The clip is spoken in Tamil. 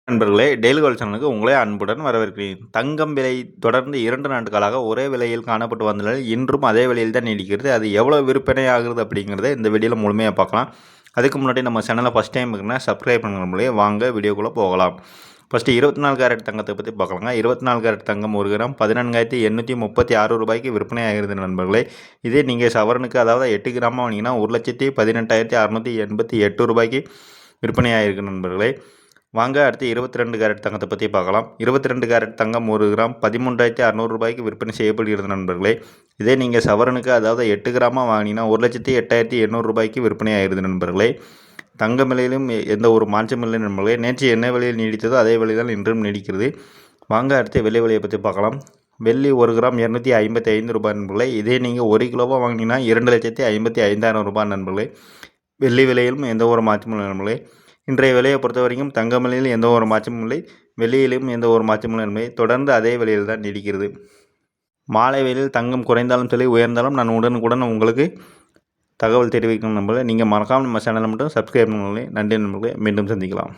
நண்பர்களே, டெய்லி கோல்ட் சேனலுக்கு உங்களை அன்புடன் வரவேற்கிறேன். தங்கம் விலை தொடர்ந்து 2 நாட்களாக ஒரே விலையில் காணப்பட்டு வந்த நிலையில் இன்றும் அதே விலையில் தான் நீடிக்கிறது. அது எவ்வளோ விற்பனை ஆகுது அப்படிங்கிறத இந்த வீடியோவில் முழுமையாக பார்க்கலாம். அதுக்கு முன்னாடி நம்ம சேனலை ஃபஸ்ட் டைம் இருக்குன்னா சப்ஸ்கிரைப் பண்ணுங்களே. வாங்க வீடியோக்குள்ளே போகலாம். ஃபஸ்ட்டு 24 கேரட் தங்கத்தை பற்றி பார்க்கலாங்க. 24 கேரட் தங்கம் 1 கிராம் 14,836 ரூபாய்க்கு விற்பனை ஆகிறது நண்பர்களே. இதே நீங்கள் சவரனுக்கு அதாவது 8 கிராமாக வாங்கினீங்கன்னா 1,18,688 ரூபாய்க்கு விற்பனை ஆகிருக்கு நண்பர்களே. வாங்க அடுத்து 22 கேரட் தங்கத்தை பற்றி பார்க்கலாம். 22 கேரட் தங்கம் 1 கிராம் 13,600 ரூபாய்க்கு விற்பனை செய்யப்படுகிறது நண்பர்களே. இதே நீங்கள் சவரனுக்கு அதாவது 8 கிராமாக வாங்கினீங்கன்னா 1,08,800 ரூபாய்க்கு விற்பனை ஆகிறது நண்பர்களே. தங்க விலையிலும் எந்த ஒரு மாற்றம் இல்லை நண்பர்களே. நேற்று என்ன விலையில் நீடித்ததோ அதே விலையில் தான் இன்றும் நீடிக்கிறது. வாங்க அடுத்து வெள்ளி விலையை பற்றி பார்க்கலாம். வெள்ளி 1 கிராம் 255 ரூபாய் நண்பர்களே. இதே நீங்கள் 1 கிலோவாக வாங்கினீங்கன்னா 2,55,000 ரூபாய் நண்பர்களே. வெள்ளி விலையிலும் எந்த ஒரு மாற்றமும் இல்லை நண்பர்களே. இன்றைய விலையை பொறுத்த வரைக்கும் தங்க விலையில் எந்த ஒரு மாற்றமும் இல்லை, வெள்ளியிலும் எந்த ஒரு மாற்றமும் இல்லை, தொடர்ந்து அதே விலையில் தான் நீடிக்கிறது. மாலை வேளையில் தங்கம் குறைந்தாலும் சரி உயர்ந்தாலும் நான் உடனுக்குடன் உங்களுக்கு தகவல் தெரிவிக்கணும் நண்பர்களே. நீங்கள் மறக்காமல் நம்ம சேனலை மட்டும் சப்ஸ்கிரைப் பண்ணுங்களே. நன்றி நண்பர்களே. மீண்டும் சந்திக்கலாம்.